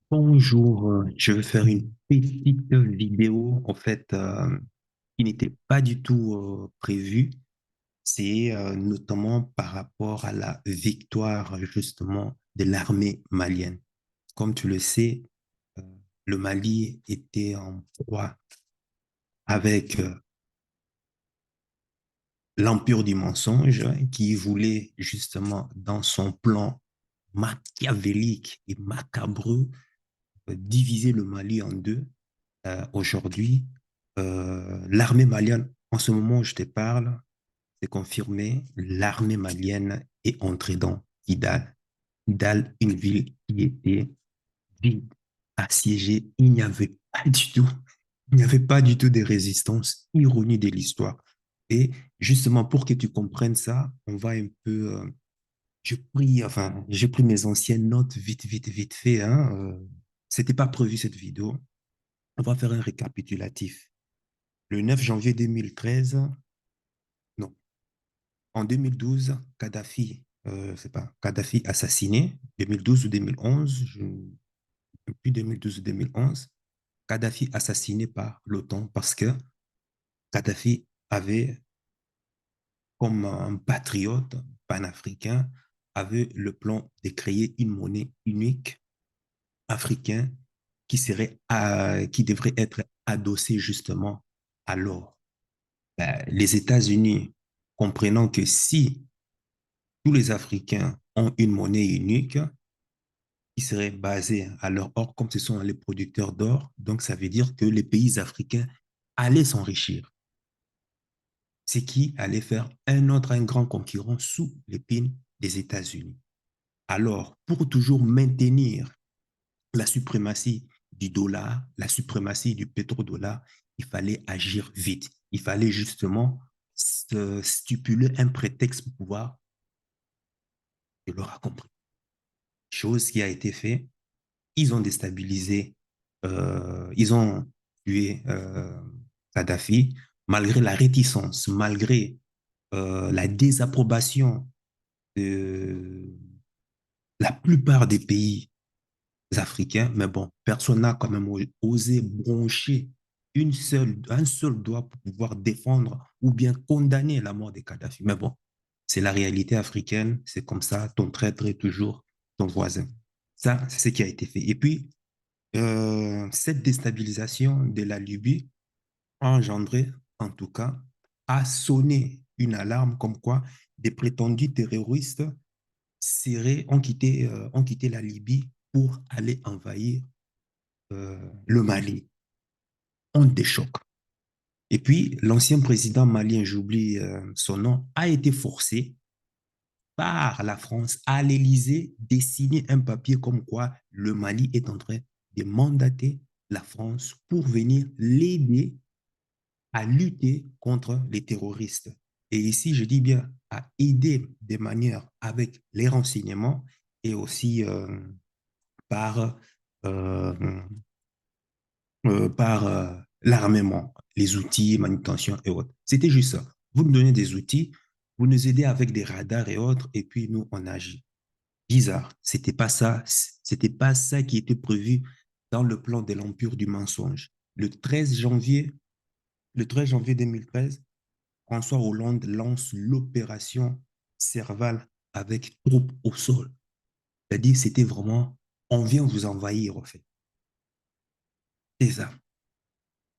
Bonjour, je vais faire une petite vidéo qui n'était pas du tout prévue. C'est notamment par rapport à la victoire justement de l'armée malienne. Comme tu le sais, euh, le Mali était en proie avec l'empire du mensonge, hein, qui voulait justement dans son plan machiavélique et macabreux diviser le Mali en deux. Aujourd'hui, l'armée malienne, en ce moment où je te parle, c'est confirmé, l'armée malienne est entrée dans Kidal. Kidal, une ville qui était vide, assiégée. Il n'y avait pas du tout de résistance, ironie de l'histoire. Et justement, pour que tu comprennes ça, on va un peu, j'ai pris mes anciennes notes vite fait, hein. C'était pas prévu cette vidéo. On va faire un récapitulatif. Le 9 janvier 2013, non, en 2012, Kadhafi, c'est pas, Kadhafi assassiné, 2012 ou 2011, je ne sais plus 2012 ou 2011, Kadhafi assassiné par l'OTAN parce que Kadhafi avait, comme un patriote panafricain, avait le plan de créer une monnaie unique africaine qui devrait être adossée justement à l'or. Ben, les États-Unis, comprenant que si tous les Africains ont une monnaie unique qui serait basée à leur or, comme ce sont les producteurs d'or. Donc, ça veut dire que les pays africains allaient s'enrichir, ce qui allait faire un grand concurrent sous l'épine des États-Unis. Alors, pour toujours maintenir la suprématie du dollar, la suprématie du pétrodollar, il fallait agir vite. Il fallait justement stipuler un prétexte pour pouvoir, je l'aurai compris, chose qui a été faite. Ils ont déstabilisé, ils ont tué Kadhafi, malgré la réticence, malgré la désapprobation de la plupart des pays africains. Mais bon, personne n'a quand même osé broncher un seul doigt pour pouvoir défendre ou bien condamner la mort de Kadhafi. Mais bon, c'est la réalité africaine, c'est comme ça, ton traître est toujours ton voisin. Ça, c'est ce qui a été fait. Et puis, cette déstabilisation de la Libye a engendré, en tout cas, a sonné une alarme comme quoi des prétendus terroristes ont quitté la Libye pour aller envahir le Mali. Honte des chocs. Et puis, l'ancien président malien, j'oublie son nom, a été forcé par la France à l'Élysée de signer un papier comme quoi le Mali est en train de mandater la France pour venir l'aider à lutter contre les terroristes. Et ici, je dis bien à aider de manière avec les renseignements et aussi par, euh, l'armement, les outils, manutention et autres. C'était juste ça. Vous nous donnez des outils, vous nous aidez avec des radars et autres, et puis nous, on agit. Bizarre. C'était pas ça qui était prévu dans le plan de l'Empire du mensonge. Le 13 janvier 2013, François Hollande lance l'opération Serval avec troupes au sol. C'est-à-dire, c'était vraiment, on vient vous envahir, en fait. C'est ça.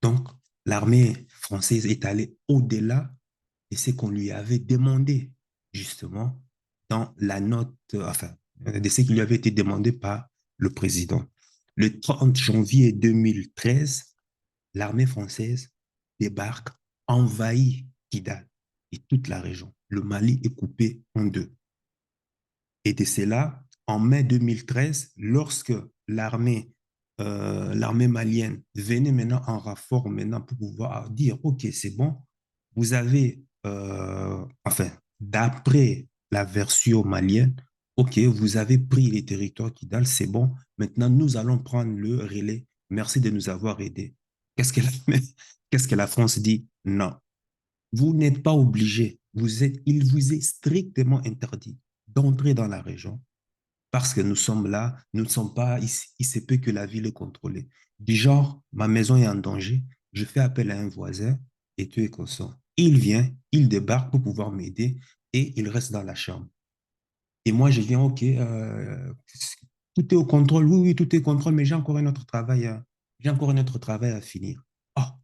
Donc, l'armée française est allée au-delà de ce qu'on lui avait demandé, justement, dans la note, de ce qui lui avait été demandé par le président. Le 30 janvier 2013, l'armée française débarque, envahit Kidal et toute la région. Le Mali est coupé en deux. Et de cela, en mai 2013, lorsque l'armée malienne venait maintenant en renfort maintenant pour pouvoir dire, OK, c'est bon, vous avez, d'après la version malienne, OK, vous avez pris les territoires Kidal, c'est bon, maintenant nous allons prendre le relais. Merci de nous avoir aidés. Qu'est-ce que la, qu'est-ce que la France dit? Non, vous n'êtes pas obligé. Il vous est strictement interdit d'entrer dans la région parce que nous sommes là, nous ne sommes pas, il se peut que la ville est contrôlée. Du genre, ma maison est en danger, je fais appel à un voisin et tout est consort. Il vient, il débarque pour pouvoir m'aider et il reste dans la chambre. Et moi, je viens, OK, tout est au contrôle, oui, oui, tout est au contrôle, mais j'ai encore un autre travail à finir. Ah,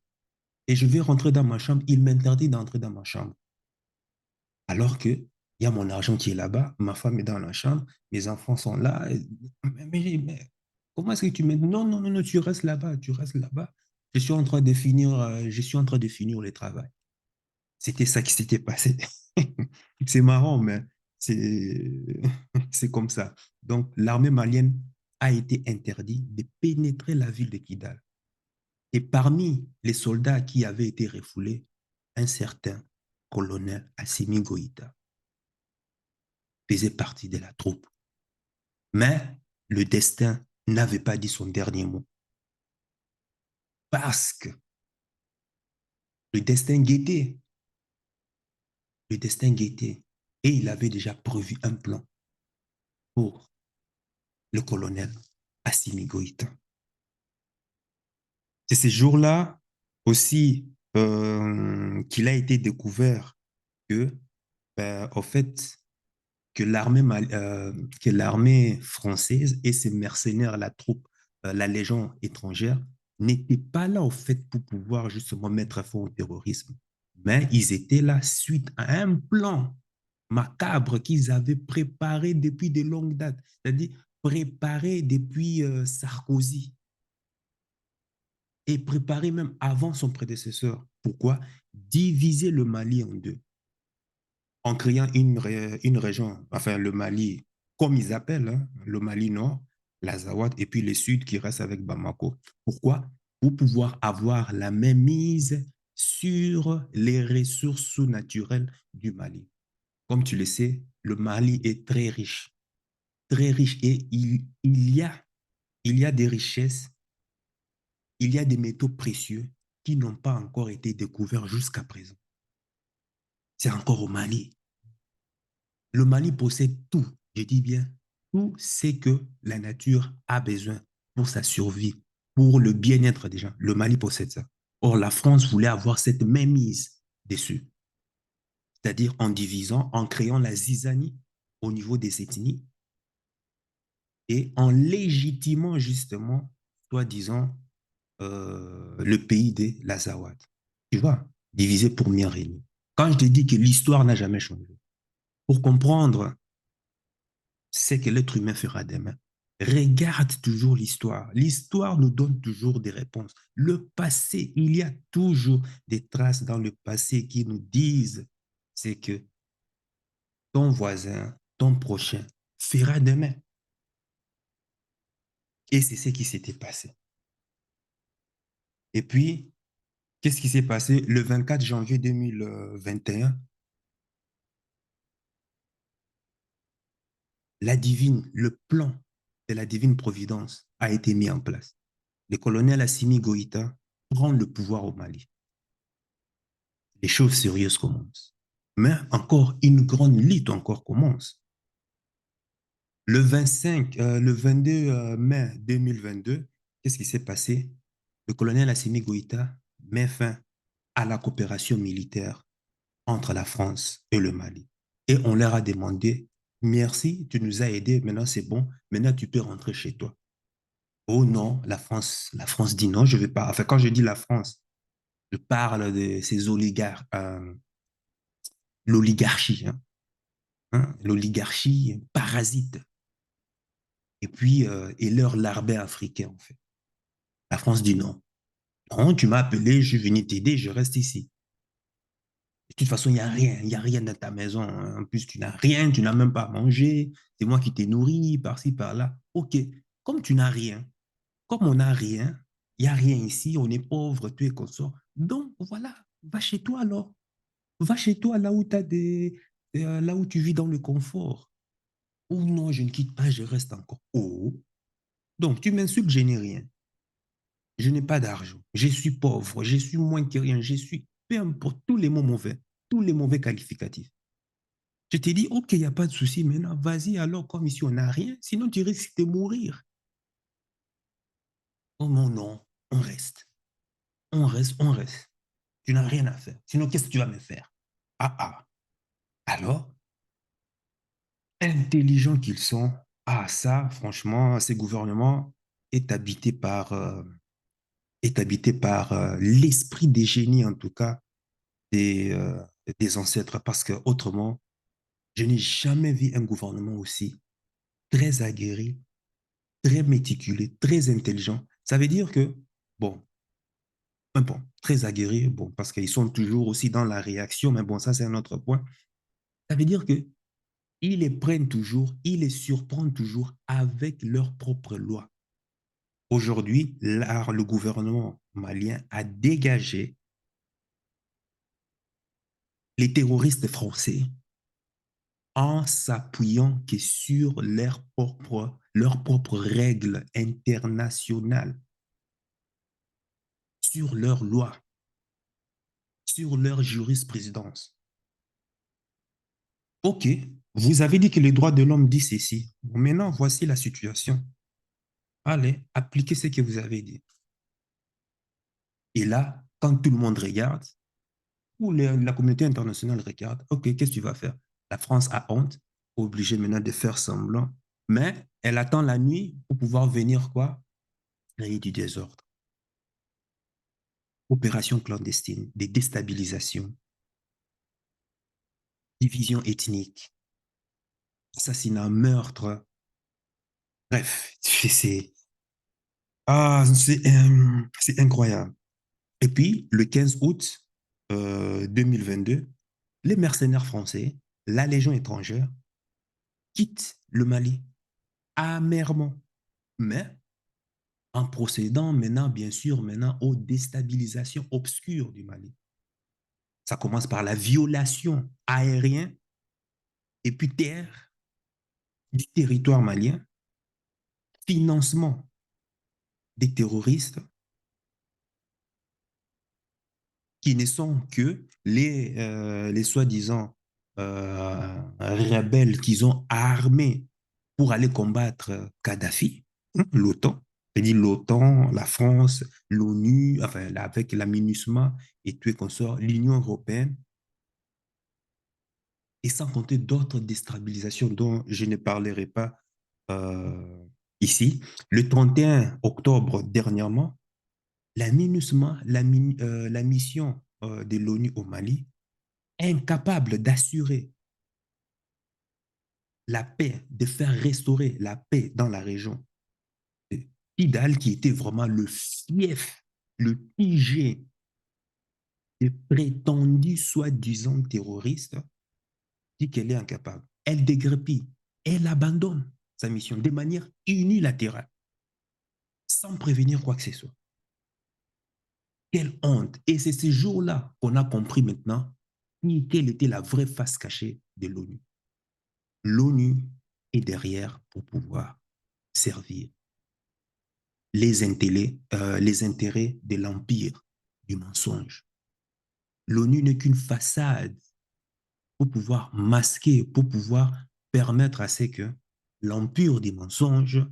et je vais rentrer dans ma chambre, il m'interdit d'entrer dans ma chambre. Alors que il y a mon argent qui est là-bas, ma femme est dans la chambre, mes enfants sont là. Mais comment est-ce que tu me... Non, non, non, non, tu restes là-bas, tu restes là-bas. Je suis en train de finir le travail. C'était ça qui s'était passé. C'est marrant, mais c'est c'est comme ça. Donc, l'armée malienne a été interdite de pénétrer la ville de Kidal. Et parmi les soldats qui avaient été refoulés, un certain colonel Assimi Goïta faisait partie de la troupe. Mais le destin n'avait pas dit son dernier mot parce que le destin guettait, le destin guettait. Et il avait déjà prévu un plan pour le colonel Assimi Goïta. C'est ces jours-là aussi qu'il a été découvert que, en fait, que l'armée française et ses mercenaires, la troupe, la légion étrangère, n'étaient pas là, au fait, pour pouvoir justement mettre fin au terrorisme. Mais ils étaient là suite à un plan macabre qu'ils avaient préparé depuis de longues dates, c'est-à-dire préparé depuis Sarkozy et préparé même avant son prédécesseur. Pourquoi? Diviser le Mali en deux en créant une région, enfin le Mali, comme ils appellent, hein, le Mali Nord, l'Azawad, et puis le Sud qui reste avec Bamako. Pourquoi? Pour pouvoir avoir la même mise sur les ressources naturelles du Mali. Comme tu le sais, le Mali est très riche, et il y a des richesses, il y a des métaux précieux qui n'ont pas encore été découverts jusqu'à présent. C'est encore au Mali. Le Mali possède tout, je dis bien tout ce que la nature a besoin pour sa survie, pour le bien-être des gens. Le Mali possède ça. Or, la France voulait avoir cette même mise dessus, c'est-à-dire en divisant, en créant la zizanie au niveau des ethnies et en légitimant justement, soi-disant, le pays des Lazawad. Tu vois, divisé pour mieux régner. Quand je te dis que l'histoire n'a jamais changé, pour comprendre c'est que l'être humain fera demain. Regarde toujours l'histoire. L'histoire nous donne toujours des réponses. Le passé, il y a toujours des traces dans le passé qui nous disent c'est que ton voisin, ton prochain fera demain. Et c'est ce qui s'était passé. Et puis, qu'est-ce qui s'est passé le 24 janvier 2021? Le plan de la divine providence a été mis en place. Le colonel Assimi Goïta prend le pouvoir au Mali. Les choses sérieuses commencent. Mais encore, une grande lutte encore commence. Le 22 mai 2022, qu'est-ce qui s'est passé? Le colonel Assimi Goïta met fin à la coopération militaire entre la France et le Mali. Et on leur a demandé, merci, tu nous as aidés, maintenant c'est bon, maintenant tu peux rentrer chez toi. Oh non, la France dit non, je ne vais pas. Enfin, quand je dis la France, je parle de ces oligarques, l'oligarchie, hein, l'oligarchie parasite, et puis et leur larbin africain, en fait. La France dit non. Non, tu m'as appelé, je suis venu t'aider, je reste ici. De toute façon, il n'y a rien dans ta maison, hein. En plus, tu n'as rien, tu n'as même pas mangé. C'est moi qui t'ai nourri par-ci, par-là. OK, comme tu n'as rien, comme on n'a rien, il n'y a rien ici, on est pauvre, tu es consort. Donc, voilà, va chez toi alors. Va chez toi là où, là où tu vis dans le confort. Ou non, je ne quitte pas, je reste encore. Oh, donc, tu m'insultes, je n'ai rien. Je n'ai pas d'argent. Je suis pauvre. Je suis moins que rien. Je suis, peu importe, tous les mots mauvais, tous les mauvais qualificatifs. Je t'ai dit, OK, il n'y a pas de souci. Maintenant, vas-y alors, comme ici, on n'a rien. Sinon, tu risques de mourir. Oh non, non, on reste. On reste, on reste. Tu n'as rien à faire. Sinon, qu'est-ce que tu vas me faire? Ah, ah. Alors, intelligents qu'ils sont, ah, ça, franchement, ces gouvernements est habité par, l'esprit des génies, en tout cas, des, euh, des ancêtres. Parce que autrement, je n'ai jamais vu un gouvernement aussi très aguerri, très méticuleux, très intelligent. Ça veut dire que, bon, bon, très aguerri, bon, parce qu'ils sont toujours aussi dans la réaction, mais bon, ça, c'est un autre point. Ça veut dire que ils les prennent toujours, ils les surprennent toujours avec leurs propres lois. Aujourd'hui, le gouvernement malien a dégagé les terroristes français en s'appuyant que sur leurs propres règles internationales, sur leurs lois, sur leur jurisprudence. OK, vous avez dit que les droits de l'homme disent ceci. Bon, maintenant, voici la situation. Allez, appliquez ce que vous avez dit. Et là, quand tout le monde regarde, ou la communauté internationale regarde, OK, qu'est-ce que tu vas faire? La France a honte, obligée maintenant de faire semblant, mais elle attend la nuit pour pouvoir venir quoi? Créer du désordre. Opération clandestine, des déstabilisations, division ethnique, assassinat, meurtre. Bref, c'est incroyable. Et puis, le 15 août 2022, les mercenaires français, la Légion étrangère, quittent le Mali amèrement, mais en procédant maintenant, bien sûr, maintenant aux déstabilisations obscures du Mali. Ça commence par la violation aérienne et puis terre du territoire malien, financement des terroristes qui ne sont que les soi-disant rebelles qu'ils ont armés pour aller combattre Kadhafi, l'OTAN. C'est-à-dire l'OTAN, la France, l'ONU, enfin, avec la MINUSMA et tout et consort, l'Union européenne, et sans compter d'autres déstabilisations dont je ne parlerai pas euh, ici. Le 31 octobre dernièrement, la MINUSMA, la mission de l'ONU au Mali, incapable d'assurer la paix, de faire restaurer la paix dans la région. Kidal, qui était vraiment le fief, le QG des prétendus soi-disant terroristes, dit qu'elle est incapable. Elle dégrépit, elle abandonne sa mission de manière unilatérale, sans prévenir quoi que ce soit. Quelle honte! Et c'est ce jour-là qu'on a compris maintenant quelle était la vraie face cachée de l'ONU. L'ONU est derrière pour pouvoir servir les intérêts de l'empire du mensonge. L'ONU n'est qu'une façade pour pouvoir masquer, pour pouvoir permettre à ce que l'empire des mensonges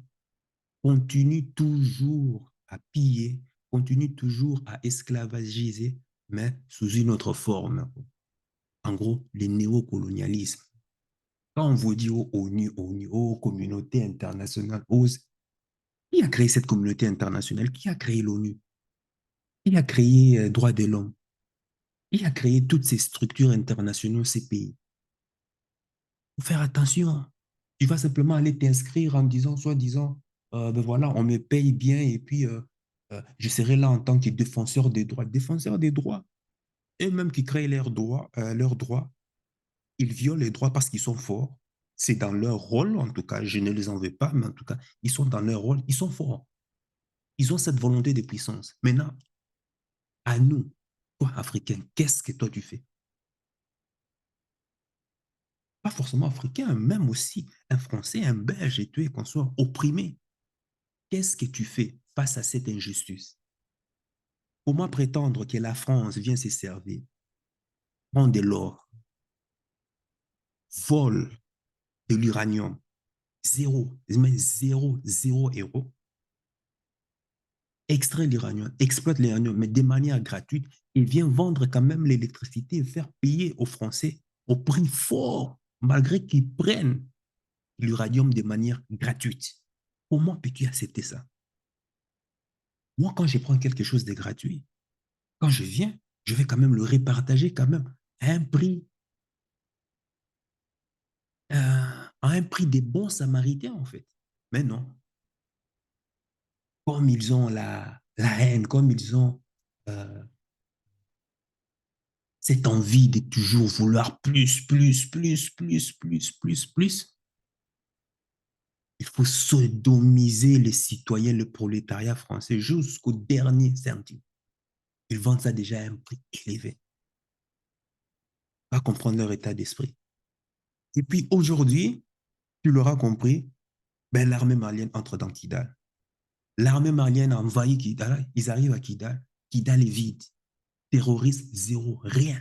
continue toujours à piller, continue toujours à esclavagiser, mais sous une autre forme. En gros, le néocolonialisme. Quand on vous dit aux ONU, aux communautés internationales, qui a créé cette communauté internationale? Qui a créé l'ONU? Qui a créé les droits de l'homme? Qui a créé toutes ces structures internationales, ces pays? Il faut faire attention. Tu vas simplement aller t'inscrire en disant, soi-disant, ben voilà, on me paye bien et puis je serai là en tant que défenseur des droits. Défenseur des droits. Eux-mêmes qui créent leurs droits, ils violent les droits parce qu'ils sont forts. C'est dans leur rôle, en tout cas, je ne les en veux pas, mais en tout cas, ils sont dans leur rôle, ils sont forts. Ils ont cette volonté de puissance. Maintenant, à nous, toi, Africain, qu'est-ce que toi tu fais? Pas forcément africain, même aussi un Français, un Belge et tout, et qu'on soit opprimé. Qu'est-ce que tu fais face à cette injustice? Comment prétendre que la France vient se servir, prendre de l'or, vol de l'uranium. Zéro, mais zéro, zéro euro. Extrait l'uranium, exploite l'uranium, mais de manière gratuite et vient vendre quand même l'électricité et faire payer aux Français au prix fort, malgré qu'ils prennent l'uranium de manière gratuite. Comment peux-tu accepter ça? Moi, quand je prends quelque chose de gratuit, quand je viens, je vais quand même le répartager quand même à un prix, à un prix des bons samaritains, en fait. Mais non, comme ils ont la haine, comme ils ont euh, cette envie de toujours vouloir plus, plus, plus, plus, plus, plus, plus, il faut sodomiser les citoyens, le prolétariat français jusqu'au dernier centime. Ils vendent ça déjà à un prix élevé. Pas comprendre leur état d'esprit. Et puis aujourd'hui, tu l'auras compris, ben, l'armée malienne entre dans Kidal. L'armée malienne a envahi Kidal, ils arrivent à Kidal, Kidal est vide. Terroristes, zéro, rien.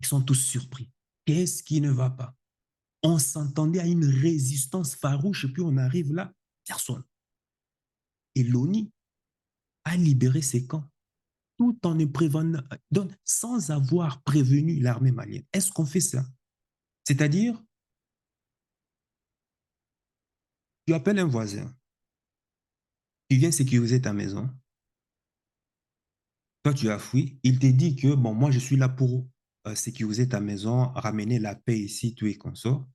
Ils sont tous surpris. Qu'est-ce qui ne va pas? On s'entendait à une résistance farouche, et puis on arrive là, personne. Et l'ONU a libéré ses camps, tout en ne prévenant, donc sans avoir prévenu l'armée malienne. Est-ce qu'on fait ça? C'est-à-dire, tu appelles un voisin, tu viens sécuriser ta maison, toi tu as fui, il te dit que, bon, moi je suis là pour sécuriser ta maison, ramener la paix ici, tout et consort.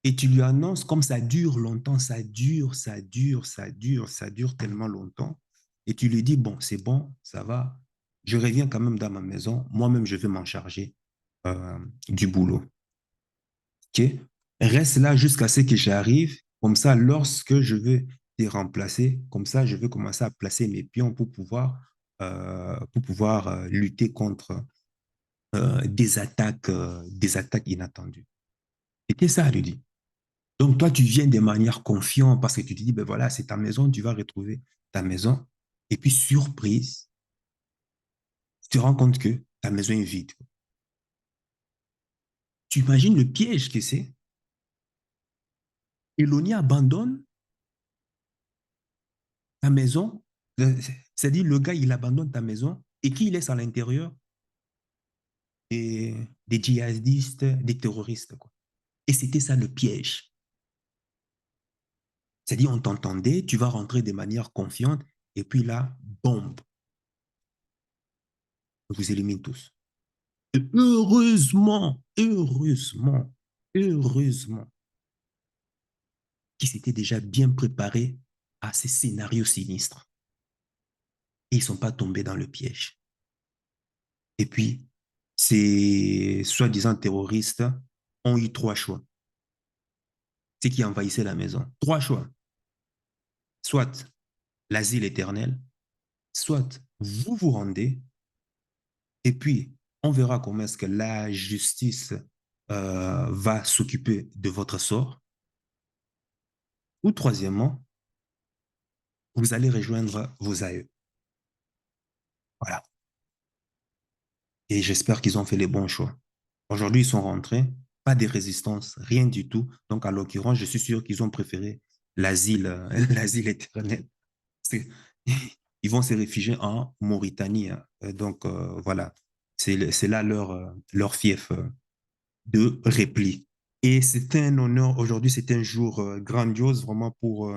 Et tu lui annonces comme ça dure longtemps, ça dure, ça dure, ça dure, ça dure tellement longtemps. Et tu lui dis, bon, c'est bon, ça va. Je reviens quand même dans ma maison. Moi-même, je vais m'en charger du boulot. OK? Reste là jusqu'à ce que j'arrive. Comme ça, lorsque je vais te remplacer, comme ça, je vais commencer à placer mes pions pour pouvoir lutter contre des attaques inattendues. C'était ça, lui dit. Donc, toi, tu viens de manière confiante parce que tu te dis, ben voilà, c'est ta maison, tu vas retrouver ta maison. Et puis, surprise, tu te rends compte que ta maison est vide. Tu imagines le piège que c'est? Elonia abandonne ta maison, c'est-à-dire le gars, il abandonne ta maison et qui il laisse à l'intérieur? Des djihadistes, des terroristes, quoi. Et c'était ça le piège. C'est-à-dire, on t'entendait, tu vas rentrer de manière confiante et puis là, bombe, on vous élimine tous. Et heureusement, heureusement, heureusement qu'ils s'étaient déjà bien préparés à ces scénarios sinistres. Et ils ne sont pas tombés dans le piège. Et puis, ces soi-disant terroristes ont eu trois choix. C'est qui envahissaient la maison. Trois choix. Soit l'asile éternel, soit vous vous rendez, et puis on verra comment est-ce que la justice va s'occuper de votre sort. Ou troisièmement, vous allez rejoindre vos aïeux. Voilà. Et j'espère qu'ils ont fait les bons choix. Aujourd'hui, ils sont rentrés, pas de résistance, rien du tout. Donc, à l'occurrence, je suis sûr qu'ils ont préféré l'asile, l'asile éternel. Ils vont se réfugier en Mauritanie, hein. Donc, voilà, c'est là leur fief de repli. Et c'est un honneur, aujourd'hui, c'est un jour grandiose vraiment pour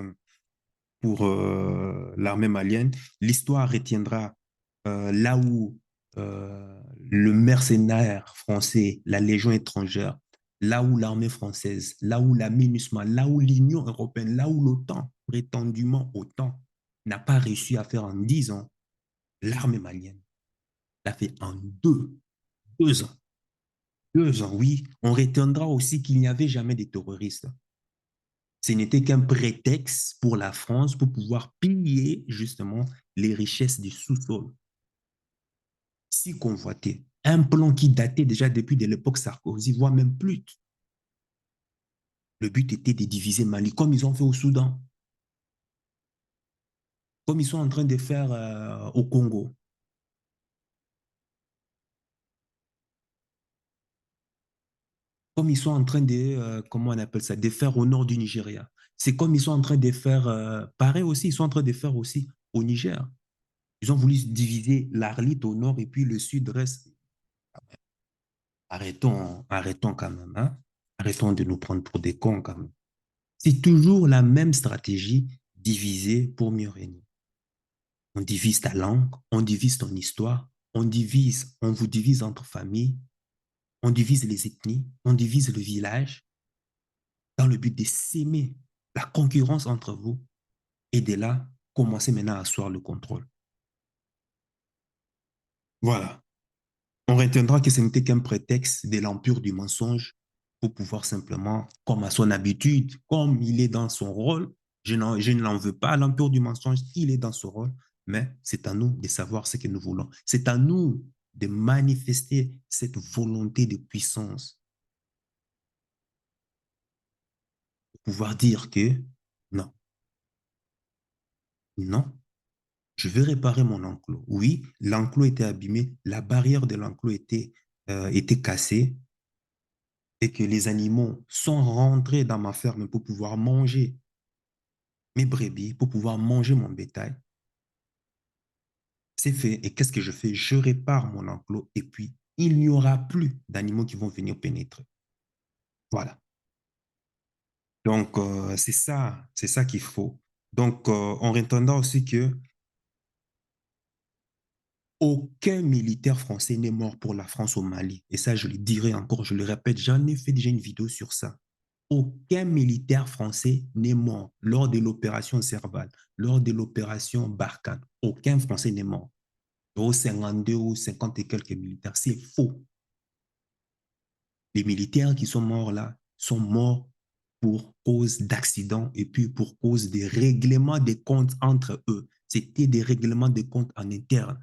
l'armée malienne. L'histoire retiendra là où le mercenaire français, la Légion étrangère, là où l'armée française, là où la MINUSMA, là où l'Union européenne, là où l'OTAN, prétendument OTAN, n'a pas réussi à faire en 10 ans, l'armée malienne l'a fait en 2 ans. 2 ans, oui. On retiendra aussi qu'il n'y avait jamais de terroristes. Ce n'était qu'un prétexte pour la France pour pouvoir piller justement les richesses du sous-sol si convoité. Un plan qui datait déjà depuis de l'époque Sarkozy, voire même plus. Le but était de diviser Mali, comme ils ont fait au Soudan, comme ils sont en train de faire au Congo. comme ils sont en train de, comment on appelle ça, de faire au nord du Nigeria. C'est comme ils sont en train de faire, pareil aussi, ils sont en train de faire aussi au Niger. Ils ont voulu diviser l'Arlit au nord et puis le sud reste. Arrêtons, arrêtons quand même, hein. Arrêtons de nous prendre pour des cons quand même. C'est toujours la même stratégie, diviser pour mieux régner. On divise ta langue, on divise ton histoire, on divise, on vous divise entre familles, on divise les ethnies, on divise le village dans le but de s'aimer la concurrence entre vous et de là, commencer maintenant à asseoir le contrôle. Voilà. On retiendra que ce n'était qu'un prétexte de l'empire du mensonge pour pouvoir simplement, comme à son habitude, comme il est dans son rôle, je ne l'en veux pas à l'empire du mensonge, il est dans son rôle, mais c'est à nous de savoir ce que nous voulons. C'est à nous de manifester cette volonté de puissance pour pouvoir dire que non, non, je vais réparer mon enclos. Oui, l'enclos était abîmé, la barrière de l'enclos était cassée, et que les animaux sont rentrés dans ma ferme pour pouvoir manger mes brebis, pour pouvoir manger mon bétail, c'est fait. Et qu'est-ce que je fais? Je répare mon enclos et puis il n'y aura plus d'animaux qui vont venir pénétrer. Voilà. Donc, c'est ça qu'il faut. Donc, on entendant aussi que aucun militaire français n'est mort pour la France au Mali. Et ça, je le dirai encore, je le répète, j'en ai fait déjà une vidéo sur ça. Aucun militaire français n'est mort lors de l'opération Serval, lors de l'opération Barkhane. Aucun Français n'est mort. Au 52 ou 50 et quelques militaires. C'est faux. Les militaires qui sont morts là sont morts pour cause d'accidents et puis pour cause des règlements des comptes entre eux. C'était des règlements de comptes en interne.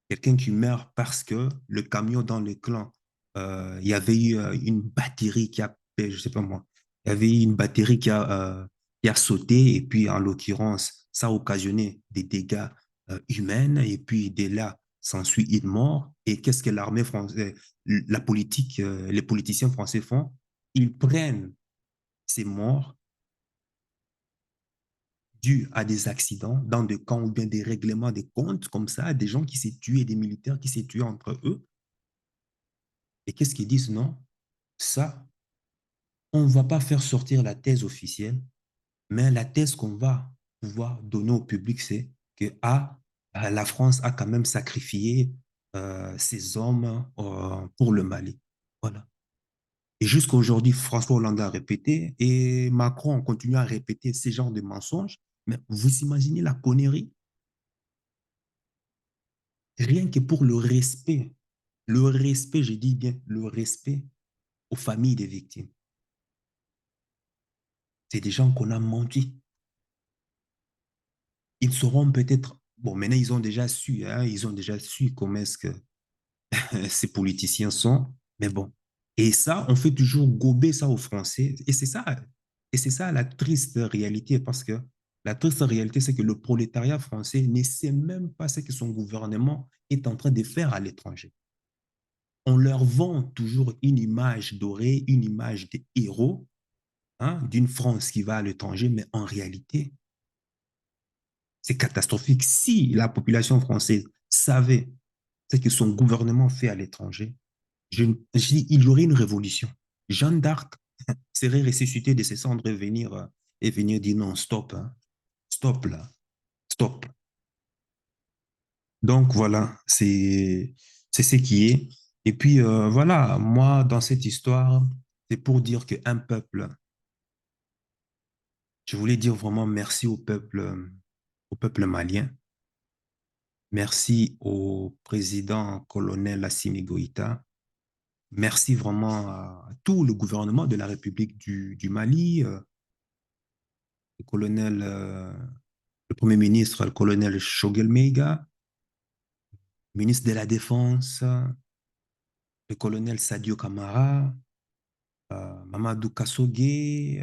Quelqu'un qui meurt parce que le camion dans le clan, il y avait eu une batterie qui a, je sais pas moi, il y avait eu une batterie qui a sauté et puis en l'occurrence, ça a occasionné des dégâts humains et puis dès là, s'ensuit une mort. Et qu'est-ce que l'armée française, la politique, les politiciens français font? Ils prennent ces morts dus à des accidents dans des camps ou bien des règlements des comptes comme ça, des gens qui s'est tués, des militaires qui s'est tués entre eux. Et qu'est-ce qu'ils disent? Non, ça, on ne va pas faire sortir la thèse officielle, mais la thèse qu'on va pouvoir donner au public, c'est que la France a quand même sacrifié ses hommes pour le Mali. Voilà. Et jusqu'à aujourd'hui, François Hollande a répété et Macron continue à répéter ces genres de mensonges. Mais vous imaginez la connerie? Rien que pour le respect, je dis bien le respect aux familles des victimes. C'est des gens qu'on a menti. Ils sauront peut-être, bon, maintenant ils ont déjà su, hein, ils ont déjà su comment est-ce que ces politiciens sont, mais bon. Et ça, on fait toujours gober ça aux Français. Et c'est ça la triste réalité, parce que la triste réalité, c'est que le prolétariat français ne sait même pas ce que son gouvernement est en train de faire à l'étranger. On leur vend toujours une image dorée, une image des héros, hein, d'une France qui va à l'étranger, mais en réalité, c'est catastrophique. Si la population française savait ce que son gouvernement fait à l'étranger, il y aurait une révolution. Jeanne d'Arc serait ressuscitée de ses cendres et venir dire non, stop, hein, stop là, stop. Donc voilà, c'est ce qui est. Et puis voilà, moi, dans cette histoire, c'est pour dire qu'un peuple, je voulais dire vraiment merci au peuple malien. Merci au président colonel Assimi Goïta. Merci vraiment à tout le gouvernement de la République du Mali, le colonel, le premier ministre, le colonel Shogel Meiga, ministre de la Défense, le colonel Sadio Kamara, Mamadou Kassoge,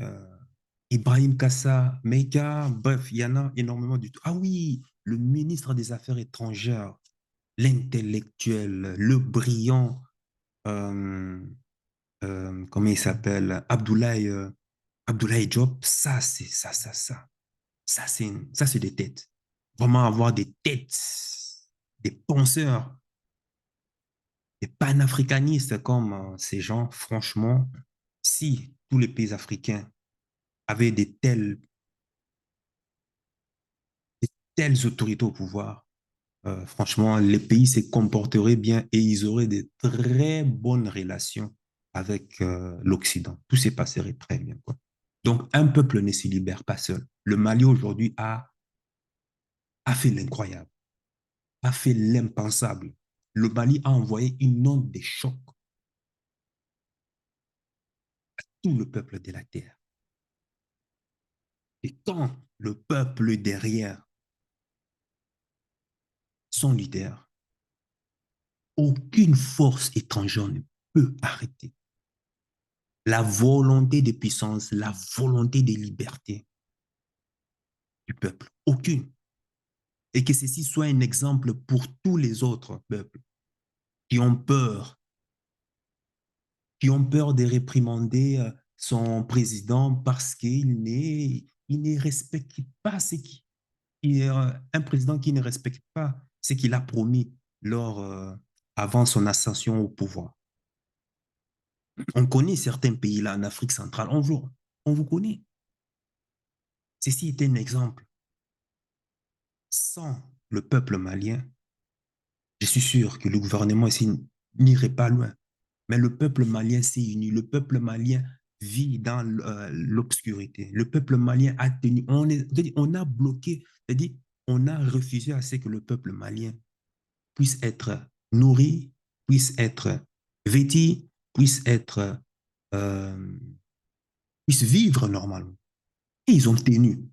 Ibrahim Kassa Meiga, bref, il y en a énormément du tout. Ah oui, le ministre des Affaires étrangères, l'intellectuel, le brillant, euh, comment il s'appelle? Abdoulaye Diop, ça, c'est ça. Ça, c'est des têtes. Vraiment avoir des têtes, des penseurs, des panafricanistes comme ces gens, franchement, si tous les pays africains avaient des telles autorités au pouvoir, franchement, les pays se comporteraient bien et ils auraient de très bonnes relations avec l'Occident. Tout se passerait très bien, quoi. Donc, un peuple ne se libère pas seul. Le Mali aujourd'hui a fait l'incroyable, a fait l'impensable. Le Mali a envoyé une onde de choc à tout le peuple de la Terre. Et quand le peuple derrière son leader, aucune force étrangère ne peut arrêter la volonté de puissance, la volonté de liberté du peuple. Aucune. Et que ceci soit un exemple pour tous les autres peuples qui ont peur, qui ont peur de réprimander son président parce il ne respecte pas ce qui, un président qui ne respecte pas ce qu'il a promis avant son ascension au pouvoir. On connaît certains pays là en Afrique centrale, on vous connaît. Ceci est un exemple. Sans le peuple malien, je suis sûr que le gouvernement ici n'irait pas loin. Mais le peuple malien s'est uni. Le peuple malien vit dans l'obscurité. Le peuple malien a tenu. On a bloqué, c'est-à-dire on a refusé à ce que le peuple malien puisse être nourri, puisse être vêtu, puisse être, euh, puisse vivre normalement. Et ils ont tenu.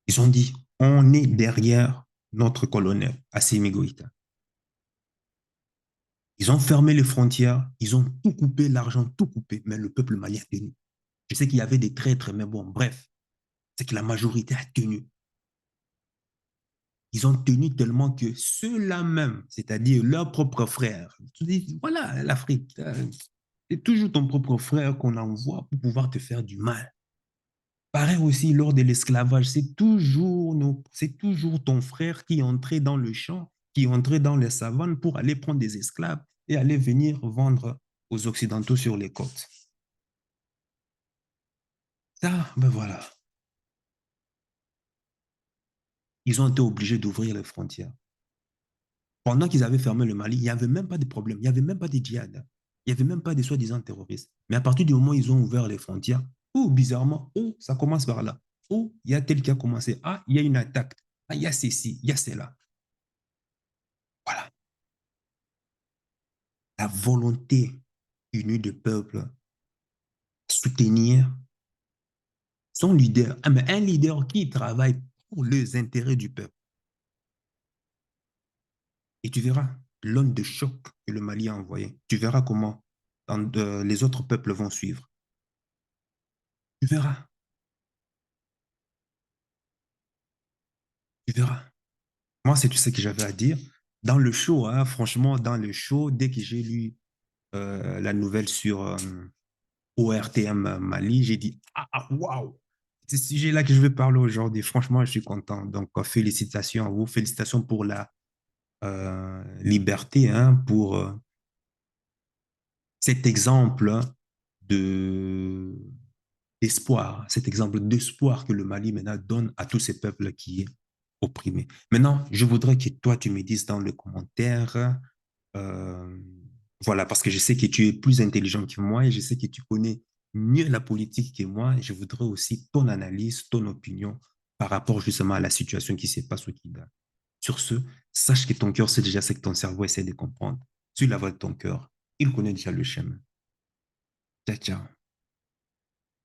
Ils ont dit, on est derrière notre colonel, Assimi Goïta. Ils ont fermé les frontières, ils ont tout coupé, l'argent tout coupé, mais le peuple malien a tenu. Je sais qu'il y avait des traîtres, mais bon, bref, c'est que la majorité a tenu. Ils ont tenu tellement que ceux-là même, c'est-à-dire leurs propres frères, tu dis, voilà, l'Afrique, c'est toujours ton propre frère qu'on envoie pour pouvoir te faire du mal. Pareil aussi lors de l'esclavage, c'est toujours ton frère qui entrait dans le champ, qui entrait dans les savanes pour aller prendre des esclaves et aller venir vendre aux Occidentaux sur les côtes. Ça, ben voilà, ils ont été obligés d'ouvrir les frontières. Pendant qu'ils avaient fermé le Mali, il n'y avait même pas de problème, il n'y avait même pas de djihad, il n'y avait même pas de soi-disant terroristes. Mais à partir du moment où ils ont ouvert les frontières, oh, bizarrement, oh, ça commence par là. Oh, il y a tel qui a commencé. Ah, il y a une attaque. Ah, il y a ceci, il y a cela. Voilà. La volonté unie du peuple, soutenir son leader, mais un leader qui travaille pour les intérêts du peuple. Et tu verras l'onde de choc que le Mali a envoyé. Tu verras comment les autres peuples vont suivre. Tu verras, tu verras. Moi, c'est tout ce que j'avais à dire. Dans le show, hein, franchement, dans le show, dès que j'ai lu la nouvelle sur ORTM Mali, j'ai dit, waouh, c'est ce sujet-là que je vais parler aujourd'hui. Franchement, je suis content. Donc, félicitations à vous. Félicitations pour la liberté, hein, pour cet exemple de d'espoir, cet exemple d'espoir que le Mali maintenant donne à tous ces peuples qui est opprimé. Maintenant, je voudrais que toi, tu me dises dans les commentaires, euh, voilà, parce que je sais que tu es plus intelligent que moi et je sais que tu connais mieux la politique que moi. Et je voudrais aussi ton analyse, ton opinion par rapport justement à la situation qui se passe au Kida. Sur ce, sache que ton cœur sait déjà ce que ton cerveau essaie de comprendre. Suis la voix de ton cœur. Il connaît déjà le chemin. Ciao, ciao.